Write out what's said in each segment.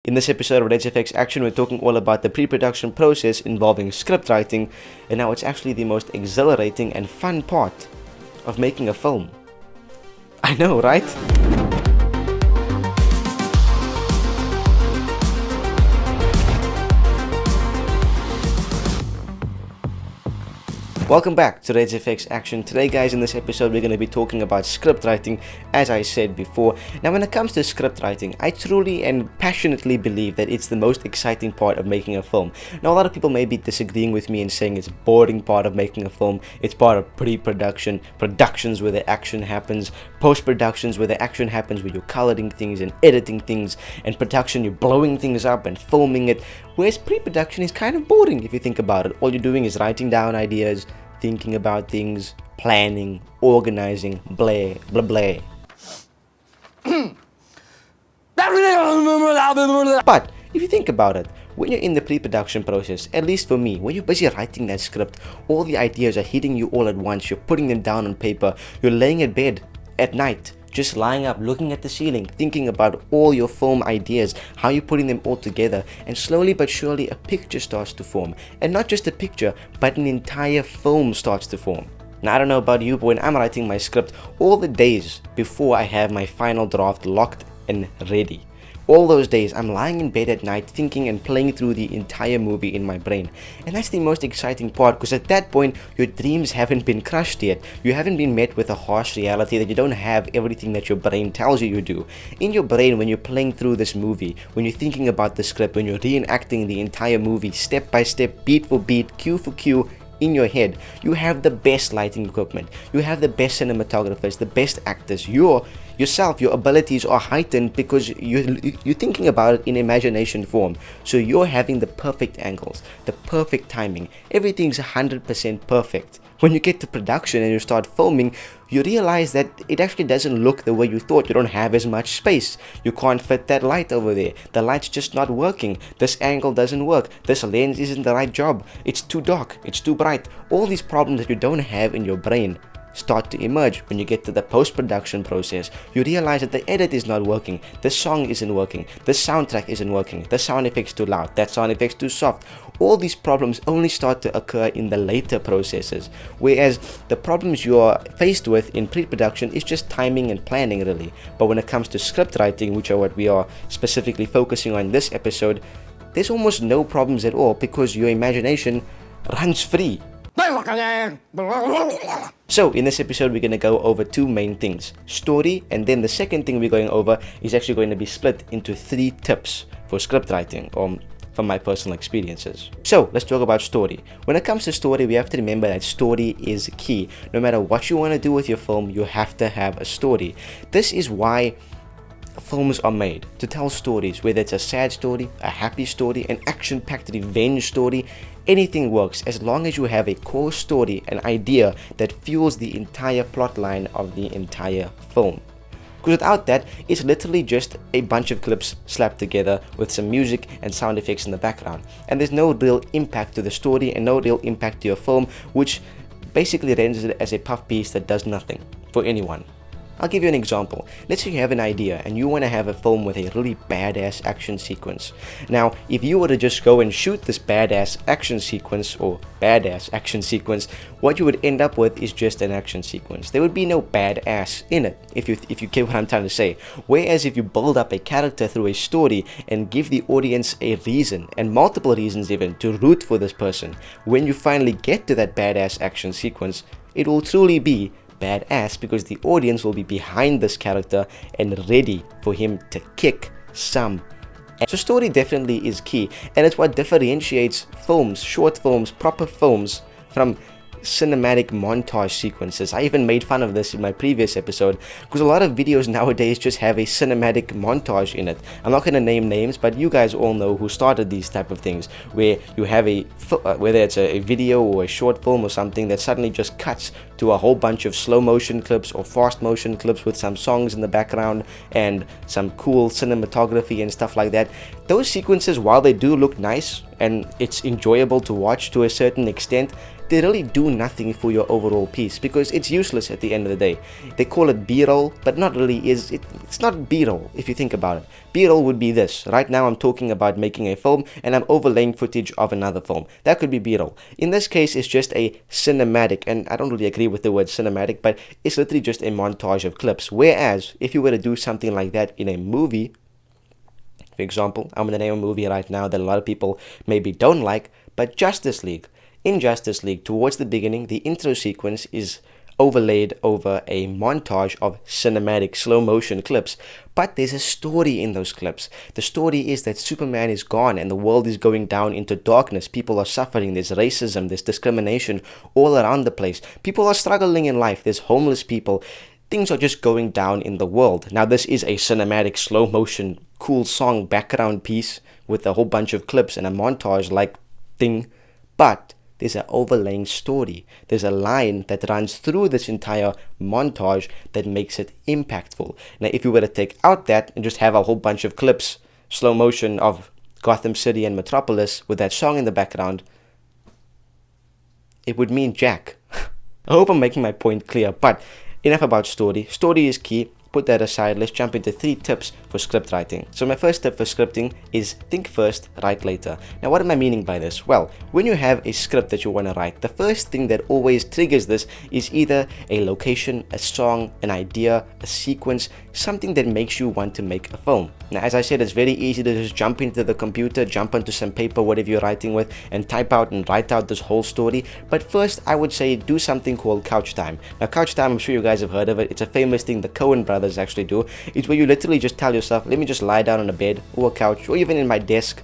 In this episode of WriterDuet Action, we're talking all about the pre-production process involving script writing and how it's actually the most exhilarating and fun part of making a film. I know, right? Welcome back to WriterDuet Action. Today guys, in this episode we're going to be talking about script writing, as I said before. Now when it comes to script writing, I truly and passionately believe that it's the most exciting part of making a film. Now a lot of people may be disagreeing with me and saying it's a boring part of making a film, it's part of pre-production, productions where the action happens, post-productions where the action happens, where you're coloring things and editing things, and production you're blowing things up and filming it, whereas pre-production is kind of boring if you think about it. All you're doing is writing down ideas, thinking about things, planning, organizing, blah, blah, blah. But if you think about it, when you're in the pre-production process, at least for me, when you're busy writing that script, all the ideas are hitting you all at once, you're putting them down on paper, you're laying in bed at night, just lying up, looking at the ceiling, thinking about all your film ideas, how you're putting them all together, and slowly but surely a picture starts to form. And not just a picture, but an entire film starts to form. Now I don't know about you, but when I'm writing my script, all the days before I have my final draft locked and ready, all those days I'm lying in bed at night thinking and playing through the entire movie in my brain. And that's the most exciting part, because at that point your dreams haven't been crushed yet. You haven't been met with a harsh reality that you don't have everything that your brain tells you do. In your brain, when you're playing through this movie, when you're thinking about the script, when you're reenacting the entire movie step by step, beat for beat, cue for cue, in your head, you have the best lighting equipment, you have the best cinematographers, the best actors, your abilities are heightened because you're thinking about it in imagination form. So you're having the perfect angles, the perfect timing, everything's 100% perfect. When you get to production and you start filming, you realize that it actually doesn't look the way you thought. You don't have as much space. You can't fit that light over there. The light's just not working. This angle doesn't work. This lens isn't the right job. It's too dark. It's too bright. All these problems that you don't have in your brain start to emerge when you get to the post-production process. You realize that the edit is not working, the song isn't working, the soundtrack isn't working, the sound effect's too loud, that sound effect's too soft. All these problems only start to occur in the later processes, whereas the problems you're faced with in pre-production is just timing and planning really. But when it comes to script writing, which are what we are specifically focusing on in this episode, there's almost no problems at all because your imagination runs free. So in this episode we're going to go over two main things, story, and then the second thing we're going over is actually going to be split into 3 tips for script writing from my personal experiences. So let's talk about story. When it comes to story, we have to remember that story is key. No matter what you want to do with your film, you have to have a story. This is why films are made, to tell stories, whether it's a sad story, a happy story, an action-packed revenge story. Anything works as long as you have a core story, an idea that fuels the entire plot line of the entire film. Because without that, it's literally just a bunch of clips slapped together with some music and sound effects in the background. And there's no real impact to the story and no real impact to your film, which basically renders it as a puff piece that does nothing for anyone. I'll give you an example. Let's say you have an idea and you want to have a film with a really badass action sequence. Now, if you were to just go and shoot this badass action sequence, what you would end up with is just an action sequence. There would be no badass in it, if you get what I'm trying to say. Whereas if you build up a character through a story and give the audience a reason, and multiple reasons even, to root for this person, when you finally get to that badass action sequence, it will truly be badass because the audience will be behind this character and ready for him to kick some. So story definitely is key, and it's what differentiates films, short films, proper films from cinematic montage sequences. I even made fun of this in my previous episode because a lot of videos nowadays just have a cinematic montage in it. I'm not going to name names, but you guys all know who started these type of things, where you have whether it's a video or a short film or something that suddenly just cuts to a whole bunch of slow motion clips or fast motion clips with some songs in the background and some cool cinematography and stuff like that. Those sequences, while they do look nice and it's enjoyable to watch to a certain extent, they really do nothing for your overall piece because it's useless at the end of the day. They call it B-roll, but not really is it. It's not B-roll if you think about it. B-roll would be this. Right now I'm talking about making a film and I'm overlaying footage of another film. That could be B-roll. In this case, it's just a cinematic, and I don't really agree with the word cinematic, but it's literally just a montage of clips. Whereas if you were to do something like that in a movie, for example, I'm going to name a movie right now that a lot of people maybe don't like, but Justice League. In Justice League, towards the beginning, the intro sequence is overlaid over a montage of cinematic slow motion clips, but there's a story in those clips. The story is that Superman is gone and the world is going down into darkness. People are suffering, there's racism, there's discrimination all around the place. People are struggling in life, there's homeless people. Things are just going down in the world. Now this is a cinematic slow motion cool song background piece with a whole bunch of clips and a montage like thing, but there's an overlaying story. There's a line that runs through this entire montage that makes it impactful. Now, if you were to take out that and just have a whole bunch of clips, slow motion of Gotham City and Metropolis with that song in the background, it would mean jack. I hope I'm making my point clear, but enough about story. Story is key. Put that aside, let's jump into 3 tips for script writing. So my first tip for scripting is think first, write later. Now what am I meaning by this? Well, when you have a script that you want to write, the first thing that always triggers this is either a location, a song, an idea, a sequence, something that makes you want to make a film. Now as I said, it's very easy to just jump into the computer, jump onto some paper, whatever you're writing with, and type out and write out this whole story. But first I would say do something called couch time. Now couch time, I'm sure you guys have heard of it. It's a famous thing the Coen brothers actually do. It's where you literally just tell yourself, let me just lie down on a bed or a couch or even in my desk,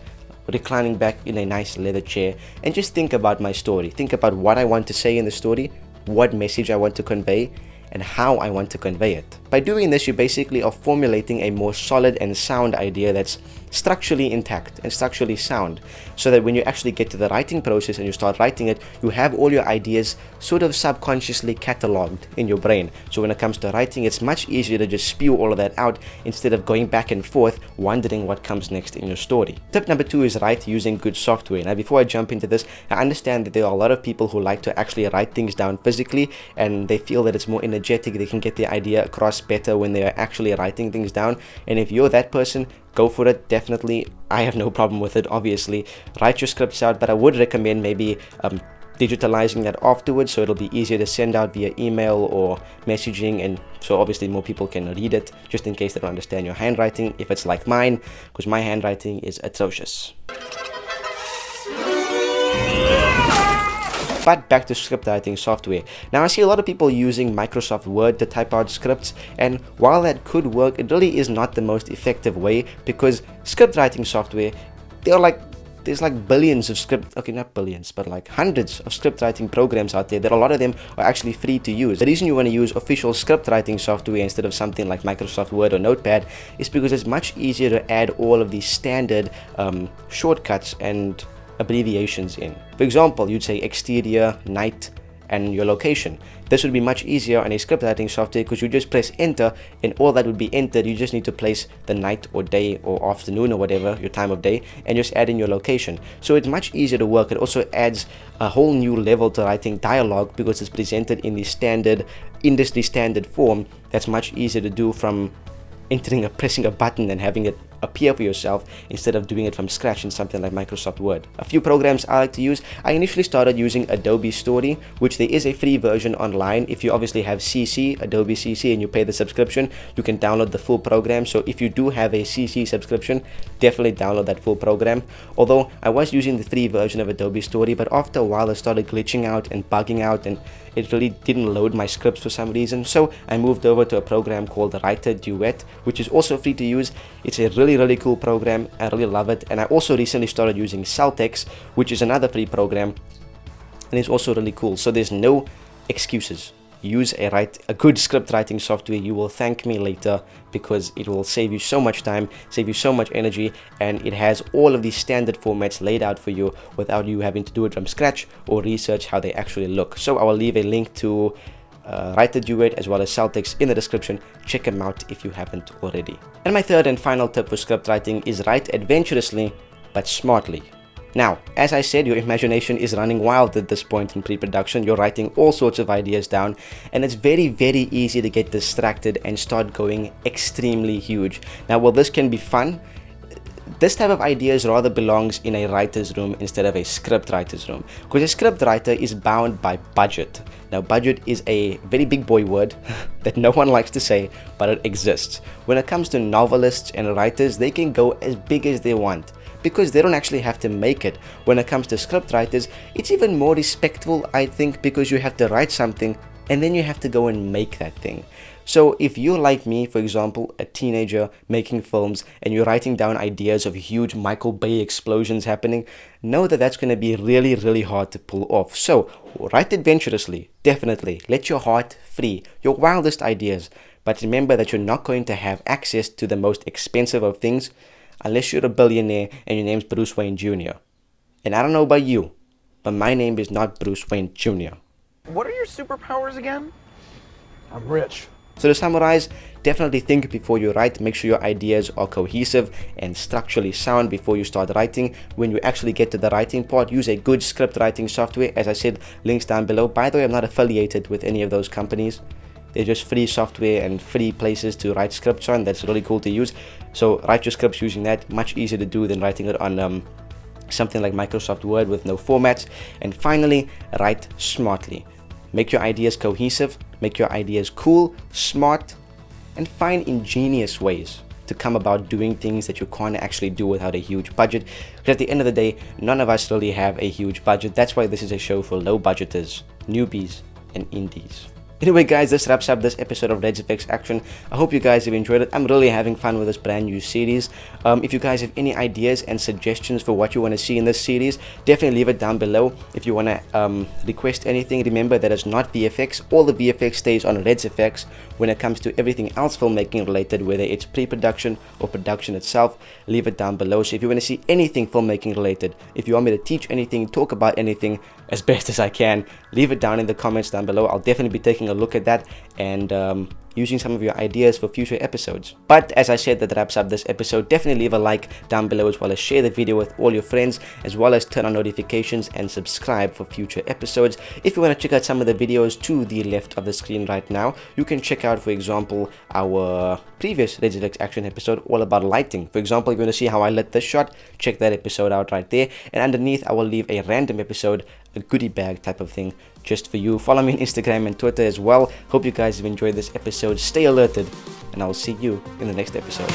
reclining back in a nice leather chair, and just think about my story. Think about what I want to say in the story, what message I want to convey, and how I want to convey it. By doing this, you basically are formulating a more solid and sound idea that's structurally intact and structurally sound, so that when you actually get to the writing process and you start writing it, you have all your ideas sort of subconsciously cataloged in your brain. So when it comes to writing, it's much easier to just spew all of that out instead of going back and forth wondering what comes next in your story. Tip number 2 is write using good software. Now before I jump into this, I understand that there are a lot of people who like to actually write things down physically and they feel that it's more energetic, they can get the idea across better when they are actually writing things down. And if you're that person, go for it, definitely. I have no problem with it, obviously. Write your scripts out, but I would recommend maybe digitalizing that afterwards so it'll be easier to send out via email or messaging, and so obviously more people can read it, just in case they don't understand your handwriting, if it's like mine, because my handwriting is atrocious. But back to script writing software. Now I see a lot of people using Microsoft Word to type out scripts, and while that could work, it really is not the most effective way, because script writing software, there's like billions of not billions, but like hundreds of script writing programs out there that a lot of them are actually free to use. The reason you want to use official script writing software instead of something like Microsoft Word or Notepad is because it's much easier to add all of these standard shortcuts and abbreviations in. For example, you'd say exterior, night, and your location. This would be much easier on a script writing software because you just press enter and all that would be entered. You just need to place the night or day or afternoon or whatever, your time of day, and just add in your location. So it's much easier to work. It also adds a whole new level to writing dialogue because it's presented in the standard, industry standard form. That's much easier to do from pressing a button and having it appear for yourself instead of doing it from scratch in something like Microsoft Word. A few programs I like to use. I initially started using Adobe Story, which there is a free version online. If you obviously have CC, Adobe CC, and you pay the subscription, you can download the full program. So if you do have a CC subscription, definitely download that full program. Although I was using the free version of Adobe Story, but after a while it started glitching out and bugging out, and it really didn't load my scripts for some reason. So I moved over to a program called WriterDuet, which is also free to use. It's a really cool program. I really love it. And I also recently started using Celtex, which is another free program, and it's also really cool. So there's no excuses. Use a good script writing software. You will thank me later because it will save you so much time, save you so much energy, and it has all of these standard formats laid out for you without you having to do it from scratch or research how they actually look. So I will leave a link to WriterDuet as well as Celtics in the description. Check them out if you haven't already. And my third and final tip for script writing is write adventurously but smartly. Now, as I said, your imagination is running wild at this point in pre-production. You're writing all sorts of ideas down, and it's very, very easy to get distracted and start going extremely huge. Now, while this can be fun, this type of ideas rather belongs in a writer's room instead of a script writer's room, because a script writer is bound by budget. Now, budget is a very big boy word that no one likes to say, but it exists. When it comes to novelists and writers, they can go as big as they want, because they don't actually have to make it. When it comes to script writers, it's even more respectful, I think, because you have to write something and then you have to go and make that thing. So if you're like me, for example, a teenager making films, and you're writing down ideas of huge Michael Bay explosions happening, know that that's going to be really, really hard to pull off. So write adventurously, definitely. Let your heart free, your wildest ideas. But remember that you're not going to have access to the most expensive of things unless you're a billionaire and your name's Bruce Wayne Jr. And I don't know about you, but my name is not Bruce Wayne Jr. What are your superpowers again? I'm rich. So to summarize, definitely think before you write. Make sure your ideas are cohesive and structurally sound before you start writing. When you actually get to the writing part, use a good script writing software. As I said, links down below. By the way, I'm not affiliated with any of those companies. They're just free software and free places to write scripts on. That's really cool to use. So write your scripts using that. Much easier to do than writing it on something like Microsoft Word with no formats. And finally, write smartly. Make your ideas cohesive, make your ideas cool, smart, and find ingenious ways to come about doing things that you can't actually do without a huge budget. Because at the end of the day, none of us really have a huge budget. That's why this is a show for low budgeters, newbies, and indies. Anyway guys, this wraps up this episode of Reds Effects Action. I hope you guys have enjoyed it. I'm really having fun with this brand new series. If you guys have any ideas and suggestions for what you want to see in this series, definitely leave it down below. If you want to request anything, remember that it's not VFX. All the VFX stays on Reds Effects. When it comes to everything else filmmaking related, whether it's pre-production or production itself, leave it down below. So if you want to see anything filmmaking related, if you want me to teach anything, talk about anything as best as I can, leave it down in the comments down below. I'll definitely be taking a look at that and using some of your ideas for future episodes. But as I said, that wraps up this episode. Definitely leave a like down below, as well as share the video with all your friends, as well as turn on notifications and subscribe for future episodes. If you want to check out some of the videos to the left of the screen right now, you can check out, for example, our previous Reds Effects Action episode all about lighting. For example, if you want to see how I lit this shot, check that episode out right there. And underneath, I will leave a random episode, a goodie bag type of thing, just for you. Follow me on Instagram and Twitter as well. Hope you guys have enjoyed this episode. Stay alerted, and I will see you in the next episode.